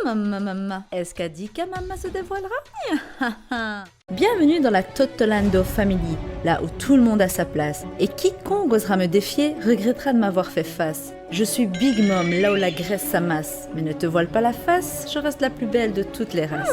Maman, est-ce qu'Adika Mama se dévoilera? Bienvenue dans la Totolando Family, là où tout le monde a sa place. Et quiconque osera me défier regrettera de m'avoir fait face. Je suis Big Mom, là où la graisse s'amasse. Mais ne te voile pas la face, je reste la plus belle de toutes les races.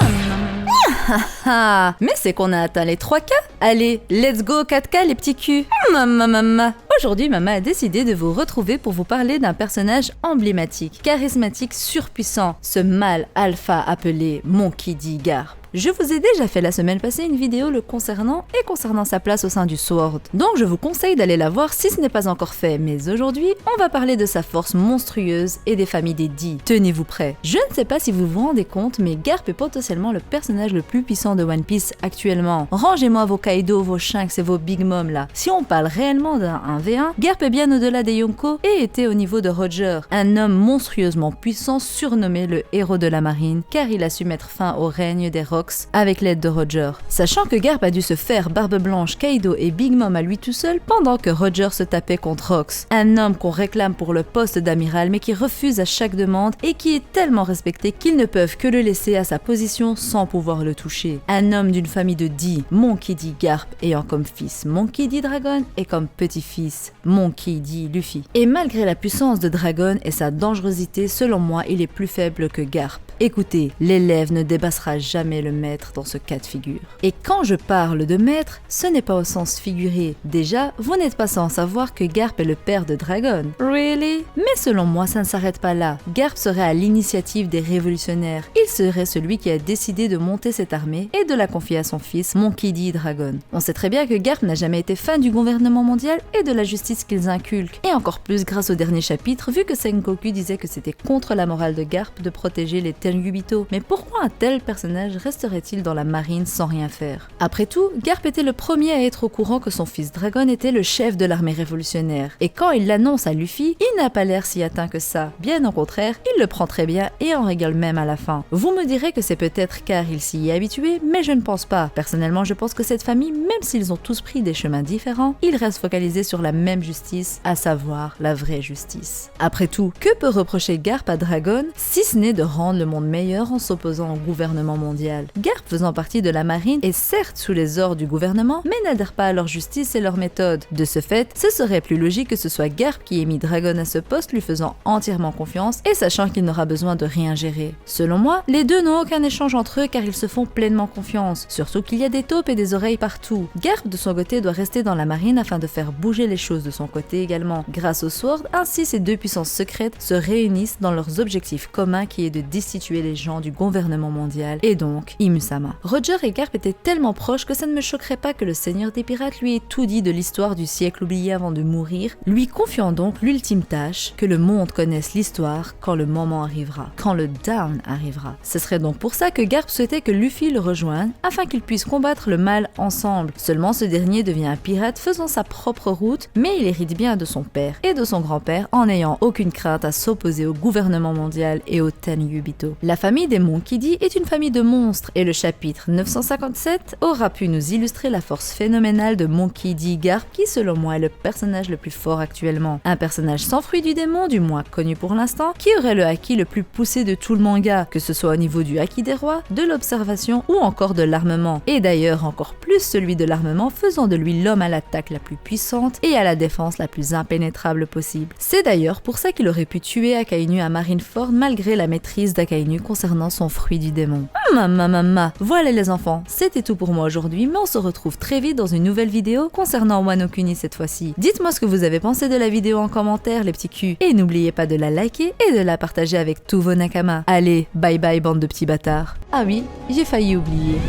Mais c'est qu'on a atteint les 3K. Allez, let's go 4K les petits culs. Maman. Aujourd'hui, Mama a décidé de vous retrouver pour vous parler d'un personnage emblématique, charismatique, surpuissant, ce mâle alpha appelé Monkey D. Garp. Je vous ai déjà fait la semaine passée une vidéo le concernant et concernant sa place au sein du Sword. Donc je vous conseille d'aller la voir si ce n'est pas encore fait, mais aujourd'hui, on va parler de sa force monstrueuse et des familles des D. Tenez-vous prêts. Je ne sais pas si vous vous rendez compte, mais Garp est potentiellement le personnage le plus puissant de One Piece actuellement. Rangez-moi vos Kaido, vos Shanks et vos Big Mom là. Si on parle réellement d'un 1v1, Garp est bien au-delà des Yonko et était au niveau de Roger, un homme monstrueusement puissant surnommé le héros de la marine, car il a su mettre fin au règne des Rocks avec l'aide de Roger. Sachant que Garp a dû se faire Barbe Blanche, Kaido et Big Mom à lui tout seul pendant que Roger se tapait contre Rox. Un homme qu'on réclame pour le poste d'amiral mais qui refuse à chaque demande et qui est tellement respecté qu'ils ne peuvent que le laisser à sa position sans pouvoir le toucher. Un homme d'une famille de D, Monkey D. Garp, ayant comme fils Monkey D. Dragon et comme petit-fils Monkey D. Luffy. Et malgré la puissance de Dragon et sa dangerosité, selon moi, il est plus faible que Garp. Écoutez, l'élève ne dépassera jamais le maître dans ce cas de figure. Et quand je parle de maître, ce n'est pas au sens figuré. Déjà, vous n'êtes pas sans savoir que Garp est le père de Dragon. Really? Mais selon moi, ça ne s'arrête pas là. Garp serait à l'initiative des révolutionnaires. Il serait celui qui a décidé de monter cette armée et de la confier à son fils, Monkey D. Dragon. On sait très bien que Garp n'a jamais été fan du gouvernement mondial et de la justice qu'ils inculquent. Et encore plus grâce au dernier chapitre, vu que Sengoku disait que c'était contre la morale de Garp de protéger les Tenryubito. Mais pourquoi un tel personnage resterait-il dans la marine sans rien faire? Après tout, Garp était le premier à être au courant que son fils Dragon était le chef de l'armée révolutionnaire. Et quand il l'annonce à Luffy, il n'a pas l'air si atteint que ça. Bien au contraire, il le prend très bien et en rigole même à la fin. Vous me direz que c'est peut-être car il s'y est habitué, mais je ne pense pas. Personnellement, je pense que cette famille, même s'ils ont tous pris des chemins différents, ils restent focalisés sur la même justice, à savoir la vraie justice. Après tout, que peut reprocher Garp à Dragon, si ce n'est de rendre le monde meilleur en s'opposant au gouvernement mondial? Garp faisant partie de la marine est certes sous les ordres du gouvernement, mais n'adhère pas à leur justice et leur méthode. De ce fait, ce serait plus logique que ce soit Garp qui ait mis Dragon à ce poste, lui faisant entièrement confiance et sachant qu'il n'aura besoin de rien gérer. Selon moi, les deux n'ont aucun échange entre eux car ils se font pleinement confiance, surtout qu'il y a des taupes et des oreilles partout. Garp de son côté doit rester dans la marine afin de faire bouger les choses de son côté également. Grâce au Sword, ainsi ces deux puissances secrètes se réunissent dans leurs objectifs communs qui est de destituer les gens du gouvernement mondial et donc Imusama. Roger et Garp étaient tellement proches que ça ne me choquerait pas que le seigneur des pirates lui ait tout dit de l'histoire du siècle oublié avant de mourir, lui confiant donc l'ultime tâche, que le monde connaisse l'histoire quand le moment arrivera, quand le down arrivera. Ce serait donc pour ça que Garp souhaitait que Luffy le rejoigne afin qu'ils puissent combattre le mal ensemble. Seulement ce dernier devient un pirate faisant sa propre route, mais il hérite bien de son père et de son grand-père en n'ayant aucune crainte à s'opposer au gouvernement mondial et au Tenryubito. La famille des Monkey D est une famille de monstres et le chapitre 957 aura pu nous illustrer la force phénoménale de Monkey D. Garp qui selon moi est le personnage le plus fort actuellement. Un personnage sans fruit du démon, du moins connu pour l'instant, qui aurait le haki le plus poussé de tout le manga, que ce soit au niveau du haki des rois, de l'observation ou encore de l'armement. Et d'ailleurs encore plus celui de l'armement faisant de lui l'homme à l'attaque la plus puissante et à la défense la plus impénétrable possible. C'est d'ailleurs pour ça qu'il aurait pu tuer Akainu à Marineford malgré la maîtrise d'Akainu concernant son fruit du démon. Mama, voilà les enfants, c'était tout pour moi aujourd'hui, mais on se retrouve très vite dans une nouvelle vidéo concernant Wano Kuni cette fois-ci. Dites-moi ce que vous avez pensé de la vidéo en commentaire les petits culs, et n'oubliez pas de la liker et de la partager avec tous vos nakamas. Allez, bye bye bande de petits bâtards. Ah oui, j'ai failli oublier.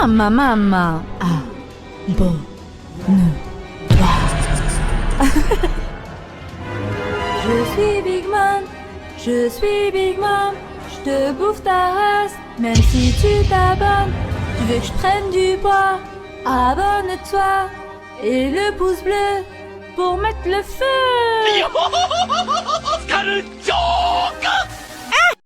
Mama. Ah, bon, ne pas. Je suis Big Mom, je te bouffe ta race, même si tu t'abonnes, tu veux que je prenne du poids, abonne-toi, et le pouce bleu, pour mettre le feu.